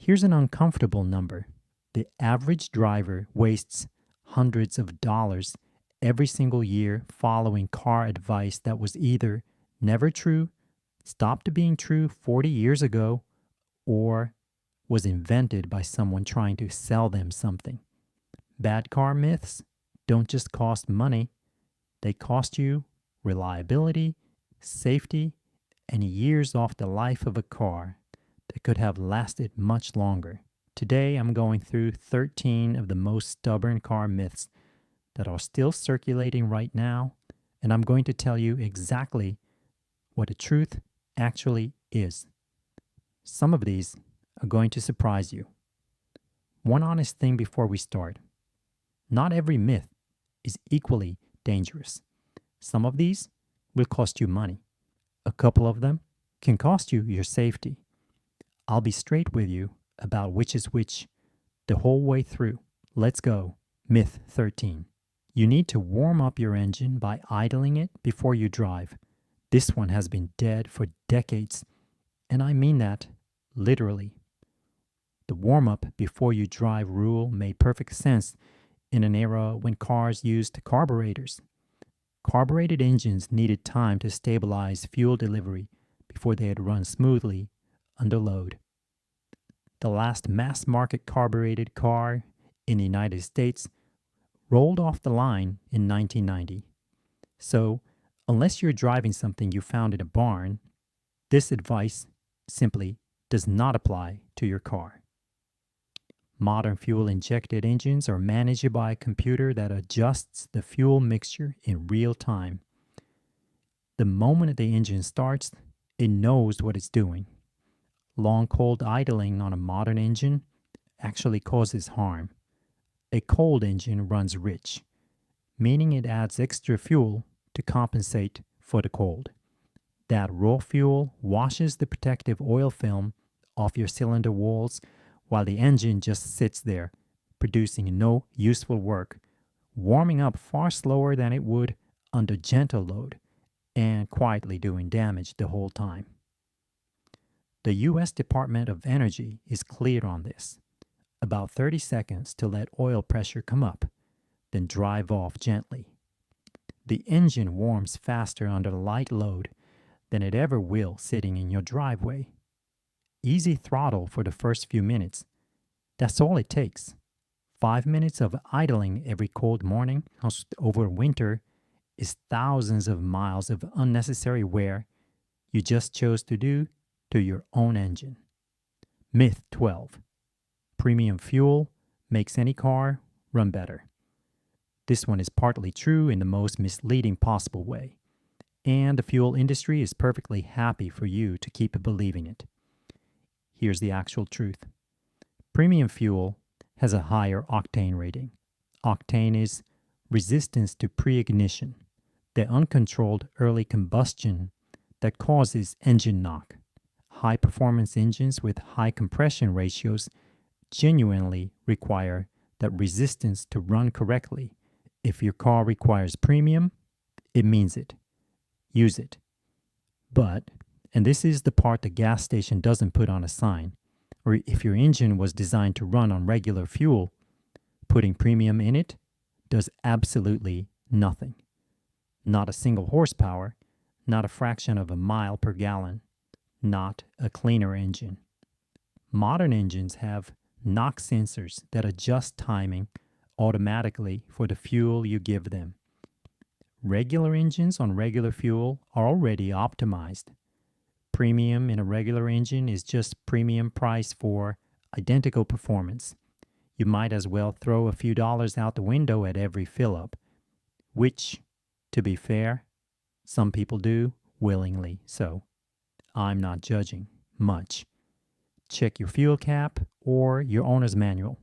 Here's an uncomfortable number. The average driver wastes hundreds of dollars every single year following car advice that was either never true, stopped being true 40 years ago, or was invented by someone trying to sell them something. Bad car myths don't just cost money, they cost you reliability, safety, and years off the life of a car that could have lasted much longer. Today, I'm going through 13 of the most stubborn car myths that are still circulating right now, and I'm going to tell you exactly what the truth actually is. Some of these are going to surprise you. One honest thing before we start: not every myth is equally dangerous. Some of these will cost you money. A couple of them can cost you your safety. I'll be straight with you about which is which the whole way through. Let's go. Myth 13. You need to warm up your engine by idling it before you drive. This one has been dead for decades, and I mean that literally. The warm up before you drive rule made perfect sense in an era when cars used carburetors. Carbureted engines needed time to stabilize fuel delivery before they had run smoothly under load. The last mass market carbureted car in the United States rolled off the line in 1990. So, unless you're driving something you found in a barn, this advice simply does not apply to your car. Modern fuel-injected engines are managed by a computer that adjusts the fuel mixture in real time. The moment the engine starts, it knows what it's doing. Long cold idling on a modern engine actually causes harm. A cold engine runs rich, meaning it adds extra fuel to compensate for the cold. That raw fuel washes the protective oil film off your cylinder walls while the engine just sits there, producing no useful work, warming up far slower than it would under gentle load, and quietly doing damage the whole time. The U.S. Department of Energy is clear on this. About 30 seconds to let oil pressure come up, then drive off gently. The engine warms faster under light load than it ever will sitting in your driveway. Easy throttle for the first few minutes. That's all it takes. 5 minutes of idling every cold morning over winter is thousands of miles of unnecessary wear you just chose to do to your own engine. Myth 12. Premium fuel makes any car run better. This one is partly true in the most misleading possible way, and the fuel industry is perfectly happy for you to keep believing it. Here's the actual truth. Premium fuel has a higher octane rating. Octane is resistance to pre-ignition, the uncontrolled early combustion that causes engine knock. High-performance engines with high compression ratios genuinely require that resistance to run correctly. If your car requires premium, it means it. Use it. But, and this is the part the gas station doesn't put on a sign, or if your engine was designed to run on regular fuel, putting premium in it does absolutely nothing. Not a single horsepower, not a fraction of a mile per gallon, not a cleaner engine. Modern engines have knock sensors that adjust timing automatically for the fuel you give them. Regular engines on regular fuel are already optimized. Premium in a regular engine is just premium price for identical performance. You might as well throw a few dollars out the window at every fill-up, which, to be fair, some people do willingly so. I'm not judging much. Check your fuel cap or your owner's manual.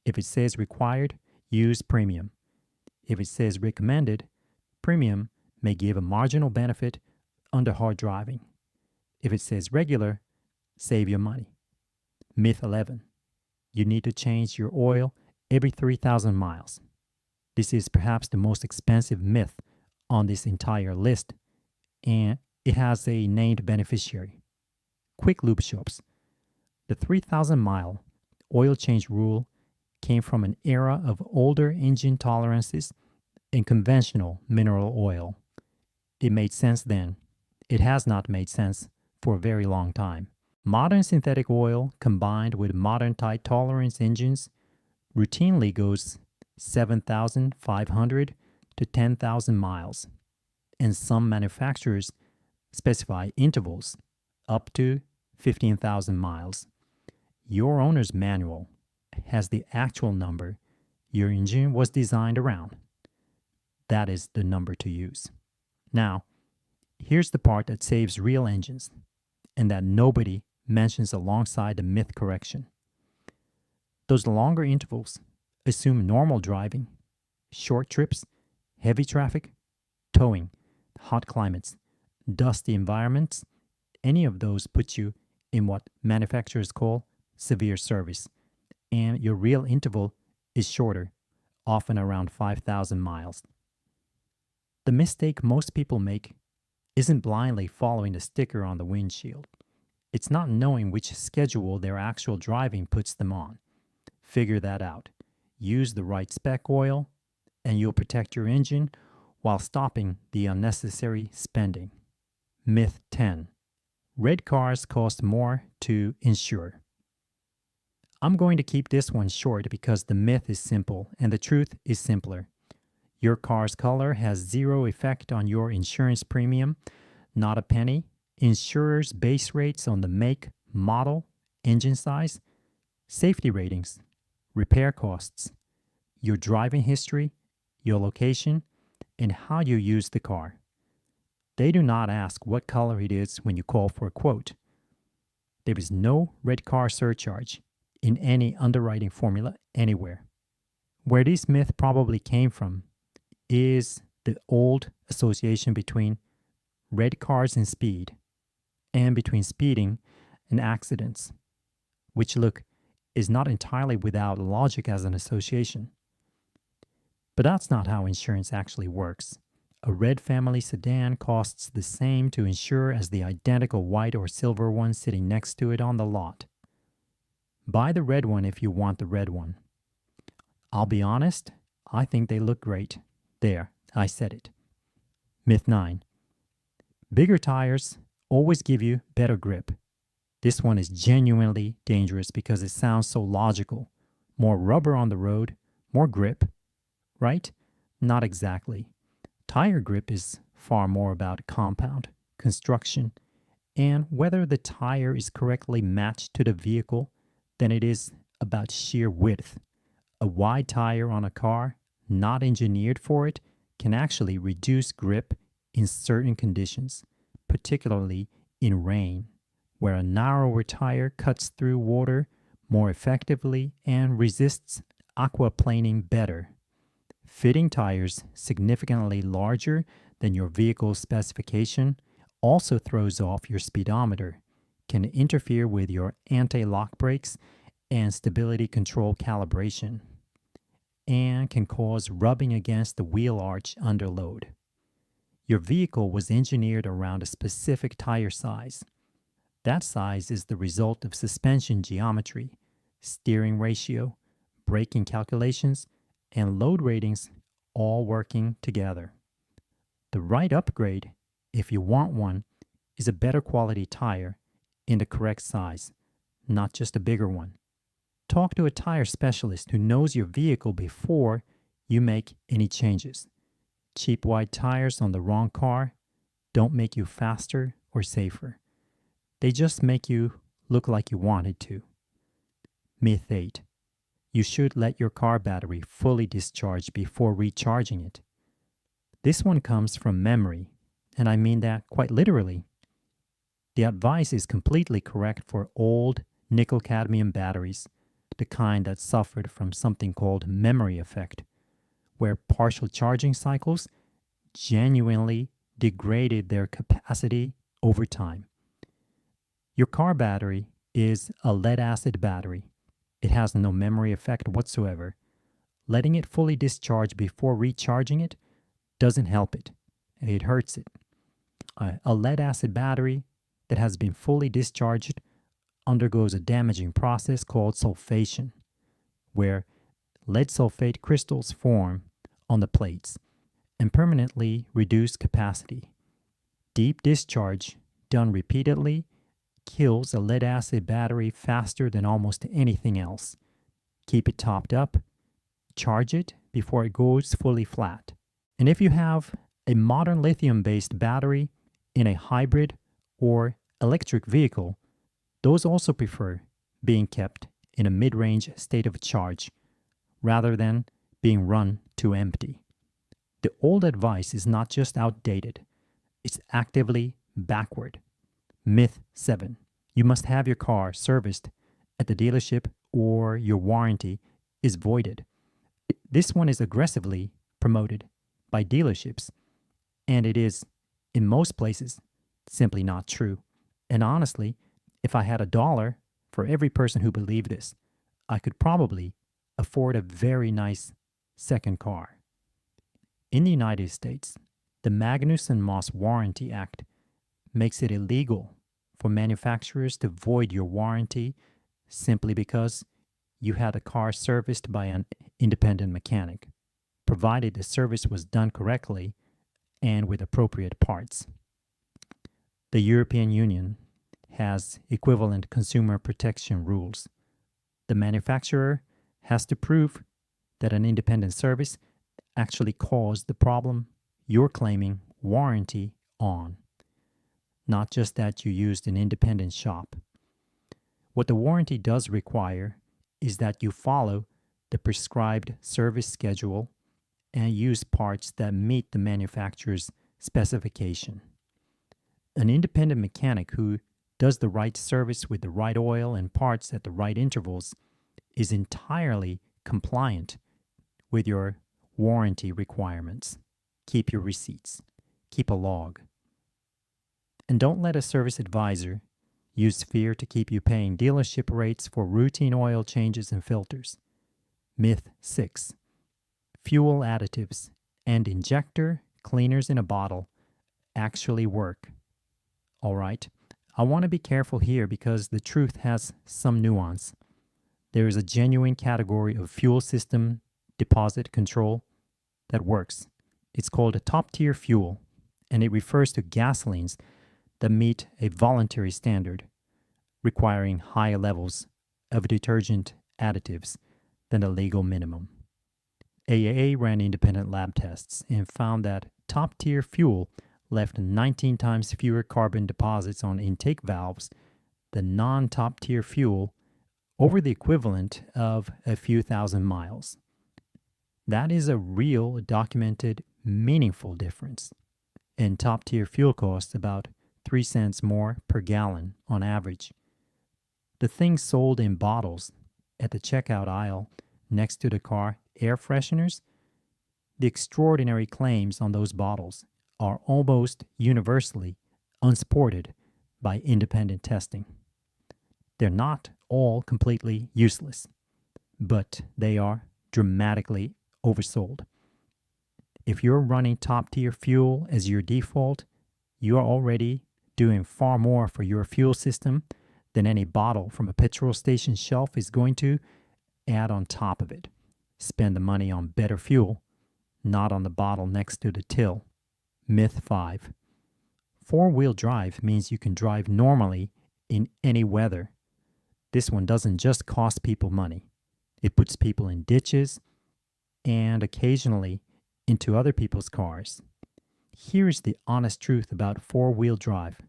If it says required, use premium. If it says recommended, premium may give a marginal benefit under hard driving. If it says regular, save your money. Myth 11. You need to change your oil every 3,000 miles. This is perhaps the most expensive myth on this entire list, and it has a named beneficiary. Quick lube shops. The 3,000-mile oil change rule came from an era of older engine tolerances and conventional mineral oil. It made sense then. It has not made sense for a very long time. Modern synthetic oil combined with modern tight tolerance engines routinely goes 7,500 to 10,000 miles, and some manufacturers specify intervals up to 15,000 miles. Your owner's manual has the actual number your engine was designed around. That is the number to use. Now, here's the part that saves real engines and that nobody mentions alongside the myth correction. Those longer intervals assume normal driving, short trips, heavy traffic, towing, hot climates, dusty environments. Any of those put you in what manufacturers call severe service, and your real interval is shorter, often around 5,000 miles. The mistake most people make isn't blindly following the sticker on the windshield. It's not knowing which schedule their actual driving puts them on. Figure that out. Use the right spec oil, and you'll protect your engine while stopping the unnecessary spending. Myth 10. Red cars cost more to insure. I'm going to keep this one short because the myth is simple and the truth is simpler. Your car's color has zero effect on your insurance premium, not a penny. Insurers base rates on the make, model, engine size, safety ratings, repair costs, your driving history, your location, and how you use the car. They do not ask what color it is when you call for a quote. There is no red car surcharge in any underwriting formula anywhere. Where this myth probably came from is the old association between red cars and speed, and between speeding and accidents, which is not entirely without logic as an association. But that's not how insurance actually works. A red family sedan costs the same to insure as the identical white or silver one sitting next to it on the lot. Buy the red one if you want the red one. I'll be honest, I think they look great. There, I said it. Myth 9. Bigger tires always give you better grip. This one is genuinely dangerous because it sounds so logical. More rubber on the road, more grip, right? Not exactly. Tire grip is far more about compound, construction, and whether the tire is correctly matched to the vehicle than it is about sheer width. A wide tire on a car, not engineered for it, can actually reduce grip in certain conditions, particularly in rain, where a narrower tire cuts through water more effectively and resists aquaplaning better. Fitting tires significantly larger than your vehicle's specification also throws off your speedometer, can interfere with your anti-lock brakes and stability control calibration, and can cause rubbing against the wheel arch under load. Your vehicle was engineered around a specific tire size. That size is the result of suspension geometry, steering ratio, braking calculations, and load ratings all working together. The right upgrade, if you want one, is a better quality tire in the correct size, not just a bigger one. Talk to a tire specialist who knows your vehicle before you make any changes. Cheap wide tires on the wrong car don't make you faster or safer. They just make you look like you wanted to. Myth 8. You should let your car battery fully discharge before recharging it. This one comes from memory, and I mean that quite literally. The advice is completely correct for old nickel-cadmium batteries, the kind that suffered from something called memory effect, where partial charging cycles genuinely degraded their capacity over time. Your car battery is a lead-acid battery. It has no memory effect whatsoever. Letting it fully discharge before recharging it doesn't help it. It hurts it. A lead-acid battery that has been fully discharged undergoes a damaging process called sulfation, where lead sulfate crystals form on the plates and permanently reduce capacity. Deep discharge, done repeatedly, kills a lead acid battery faster than almost anything else. Keep it topped up, charge it before it goes fully flat. And if you have a modern lithium based battery in a hybrid or electric vehicle, those also prefer being kept in a mid range state of charge rather than being run to empty. The old advice is not just outdated, it's actively backward. Myth 7. You must have your car serviced at the dealership or your warranty is voided. This one is aggressively promoted by dealerships, and it is, in most places, simply not true. And honestly, if I had $1 for every person who believed this, I could probably afford a very nice second car. In the United States, the Magnuson-Moss Warranty Act makes it illegal for manufacturers to void your warranty simply because you had a car serviced by an independent mechanic, provided the service was done correctly and with appropriate parts. The European Union has equivalent consumer protection rules. The manufacturer has to prove that an independent service actually caused the problem you're claiming warranty on, not just that you used an independent shop. What the warranty does require is that you follow the prescribed service schedule and use parts that meet the manufacturer's specification. An independent mechanic who does the right service with the right oil and parts at the right intervals is entirely compliant with your warranty requirements. Keep your receipts. Keep a log. And don't let a service advisor use fear to keep you paying dealership rates for routine oil changes and filters. Myth 6. Fuel additives and injector cleaners in a bottle actually work. All right, I want to be careful here because the truth has some nuance. There is a genuine category of fuel system deposit control that works. It's called a top-tier fuel, and it refers to gasolines that meet a voluntary standard, requiring higher levels of detergent additives than the legal minimum. AAA ran independent lab tests and found that top-tier fuel left 19 times fewer carbon deposits on intake valves than non-top-tier fuel over the equivalent of a few thousand miles. That is a real, documented, meaningful difference. And top-tier fuel costs about 3 cents more per gallon on average. The things sold in bottles at the checkout aisle next to the car air fresheners, the extraordinary claims on those bottles are almost universally unsupported by independent testing. They're not all completely useless, but they are dramatically oversold. If you're running top-tier fuel as your default, you are already doing far more for your fuel system than any bottle from a petrol station shelf is going to add on top of it. Spend the money on better fuel, not on the bottle next to the till. Myth 5. Four-wheel drive means you can drive normally in any weather. This one doesn't just cost people money. It puts people in ditches and occasionally into other people's cars. Here's the honest truth about four-wheel drive.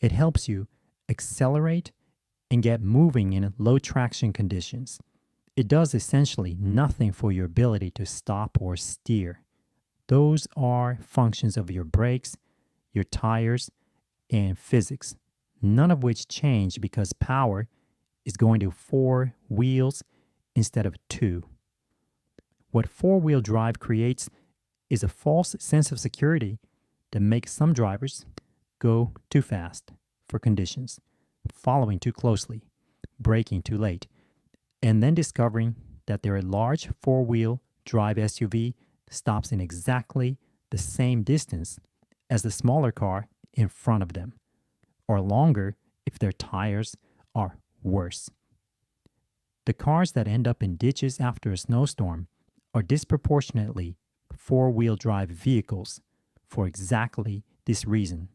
It helps you accelerate and get moving in low traction conditions. It does essentially nothing for your ability to stop or steer. Those are functions of your brakes, your tires, and physics, none of which change because power is going to four wheels instead of two. What four-wheel drive creates is a false sense of security that makes some drivers go too fast for conditions, following too closely, braking too late, and then discovering that their large four-wheel drive SUV stops in exactly the same distance as the smaller car in front of them, or longer if their tires are worse. The cars that end up in ditches after a snowstorm are disproportionately four-wheel drive vehicles for exactly this reason.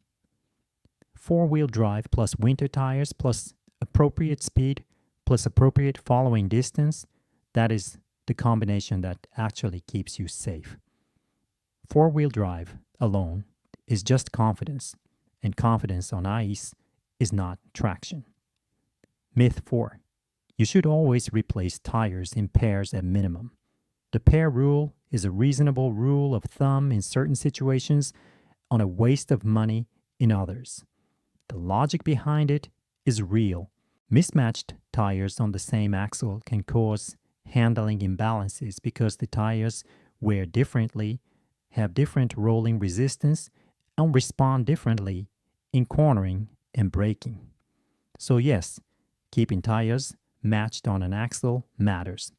Four-wheel drive plus winter tires plus appropriate speed plus appropriate following distance, that is the combination that actually keeps you safe. Four-wheel drive alone is just confidence, and confidence on ice is not traction. Myth 4. You should always replace tires in pairs at minimum. The pair rule is a reasonable rule of thumb in certain situations, on a waste of money in others. The logic behind it is real. Mismatched tires on the same axle can cause handling imbalances because the tires wear differently, have different rolling resistance, and respond differently in cornering and braking. So yes, keeping tires matched on an axle matters.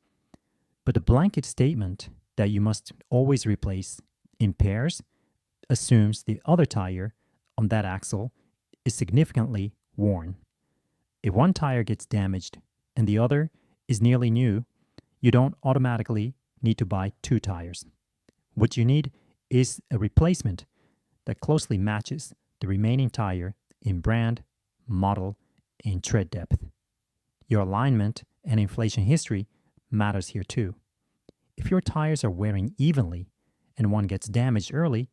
But the blanket statement that you must always replace in pairs assumes the other tire on that axle is significantly worn. If one tire gets damaged and the other is nearly new, you don't automatically need to buy two tires. What you need is a replacement that closely matches the remaining tire in brand, model, and tread depth. Your alignment and inflation history matters here too. If your tires are wearing evenly and one gets damaged early,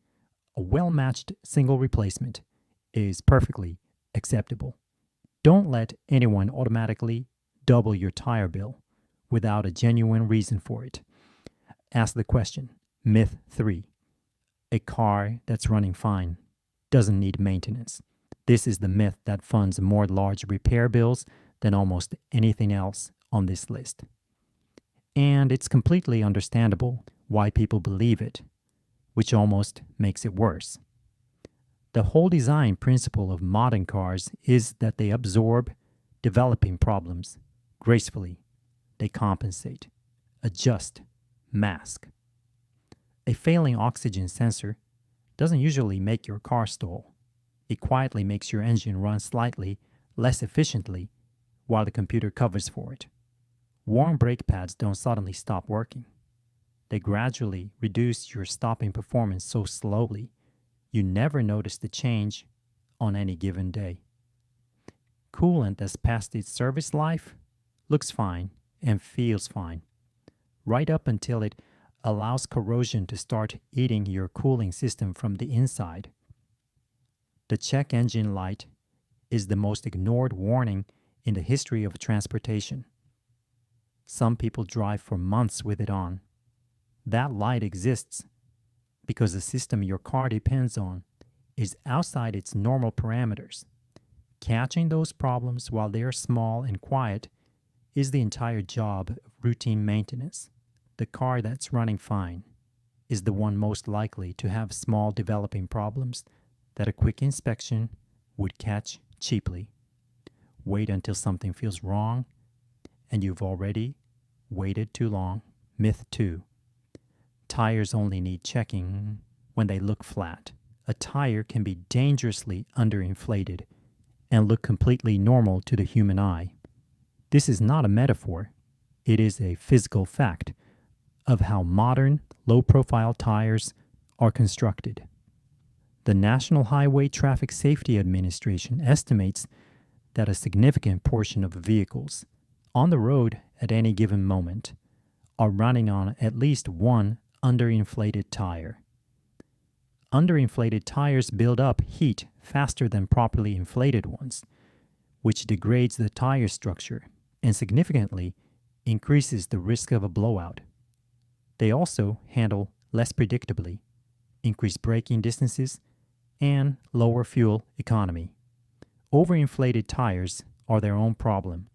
a well-matched single replacement is perfectly acceptable. Don't let anyone automatically double your tire bill without a genuine reason for it. Ask the question. Myth 3. A car that's running fine doesn't need maintenance. This is the myth that funds more large repair bills than almost anything else on this list. And it's completely understandable why people believe it, which almost makes it worse. The whole design principle of modern cars is that they absorb developing problems gracefully. They compensate, adjust, mask. A failing oxygen sensor doesn't usually make your car stall. It quietly makes your engine run slightly less efficiently while the computer covers for it. Worn brake pads don't suddenly stop working. They gradually reduce your stopping performance so slowly you never notice the change on any given day. Coolant that's past its service life looks fine and feels fine, right up until it allows corrosion to start eating your cooling system from the inside. The check engine light is the most ignored warning in the history of transportation. Some people drive for months with it on. That light exists because the system your car depends on is outside its normal parameters. Catching those problems while they are small and quiet is the entire job of routine maintenance. The car that's running fine is the one most likely to have small developing problems that a quick inspection would catch cheaply. Wait until something feels wrong, and you've already waited too long. Myth 2. Tires only need checking when they look flat. A tire can be dangerously underinflated and look completely normal to the human eye. This is not a metaphor. It is a physical fact of how modern, low-profile tires are constructed. The National Highway Traffic Safety Administration estimates that a significant portion of vehicles on the road at any given moment are running on at least one underinflated tire. Underinflated tires build up heat faster than properly inflated ones, which degrades the tire structure and significantly increases the risk of a blowout. They also handle less predictably, increase braking distances, and lower fuel economy. Overinflated tires are their own problem,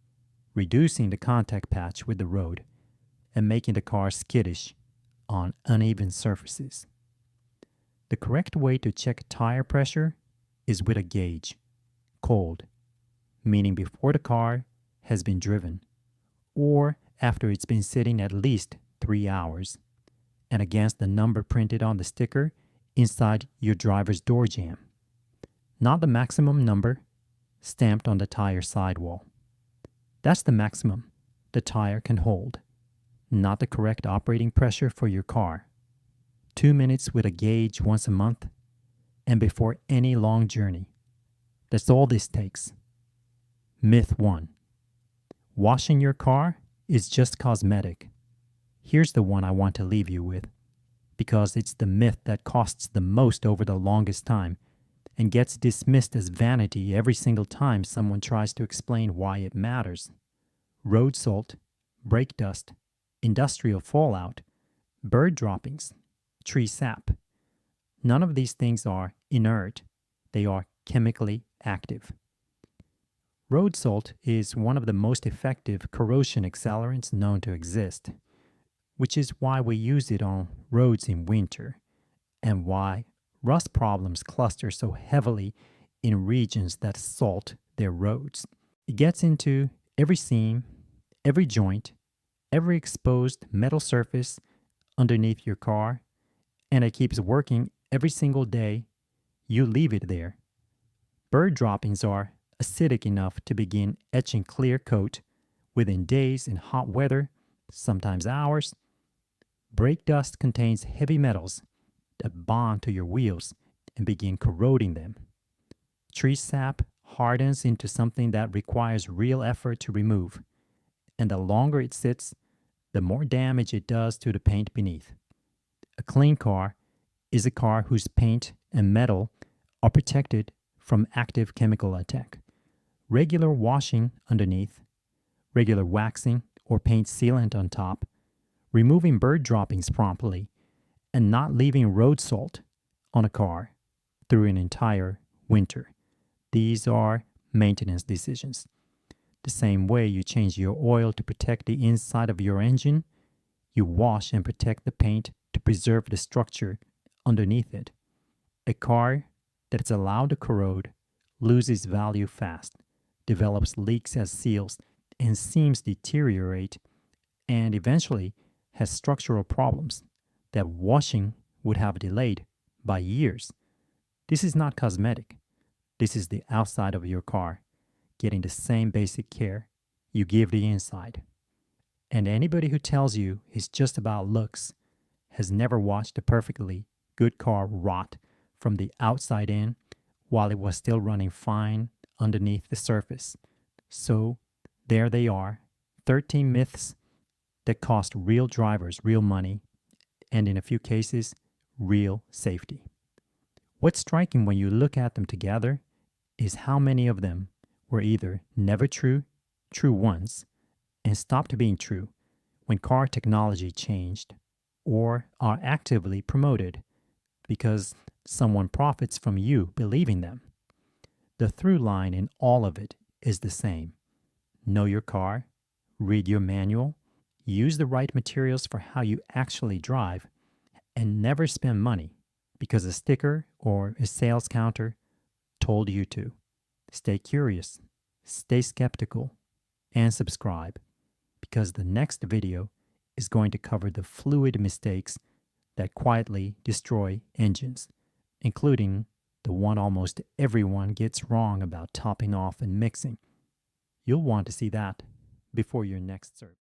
reducing the contact patch with the road and making the car skittish on uneven surfaces. The correct way to check tire pressure is with a gauge, cold, meaning before the car has been driven, or after it's been sitting at least 3 hours, and against the number printed on the sticker inside your driver's door jamb, not the maximum number stamped on the tire sidewall. That's the maximum the tire can hold, not the correct operating pressure for your car. 2 minutes with a gauge once a month, and before any long journey. That's all this takes. Myth 1. Washing your car is just cosmetic. Here's the one I want to leave you with, because it's the myth that costs the most over the longest time and gets dismissed as vanity every single time someone tries to explain why it matters. Road salt, brake dust, industrial fallout, bird droppings, tree sap. None of these things are inert. They are chemically active. Road salt is one of the most effective corrosion accelerants known to exist, which is why we use it on roads in winter, and why rust problems cluster so heavily in regions that salt their roads. It gets into every seam, every joint, every exposed metal surface underneath your car, and it keeps working every single day you leave it there. Bird droppings are acidic enough to begin etching clear coat within days in hot weather, sometimes hours. Brake dust contains heavy metals that bond to your wheels and begin corroding them. Tree sap hardens into something that requires real effort to remove, and the longer it sits, the more damage it does to the paint beneath. A clean car is a car whose paint and metal are protected from active chemical attack. Regular washing underneath, regular waxing or paint sealant on top, removing bird droppings promptly, and not leaving road salt on a car through an entire winter. These are maintenance decisions. The same way you change your oil to protect the inside of your engine, you wash and protect the paint to preserve the structure underneath it. A car that's allowed to corrode loses value fast, develops leaks as seals and seams deteriorate, and eventually has structural problems that washing would have delayed by years. This is not cosmetic. This is the outside of your car getting the same basic care you give the inside. And anybody who tells you it's just about looks has never watched a perfectly good car rot from the outside in while it was still running fine underneath the surface. So there they are, 13 myths that cost real drivers real money and in a few cases, real safety. What's striking when you look at them together is how many of them were either never true, true once, and stopped being true when car technology changed, or are actively promoted because someone profits from you believing them. The through line in all of it is the same. Know your car, read your manual, use the right materials for how you actually drive, and never spend money because a sticker or a sales counter told you to. Stay curious, stay skeptical, and subscribe, because the next video is going to cover the fluid mistakes that quietly destroy engines, including the one almost everyone gets wrong about topping off and mixing. You'll want to see that before your next service.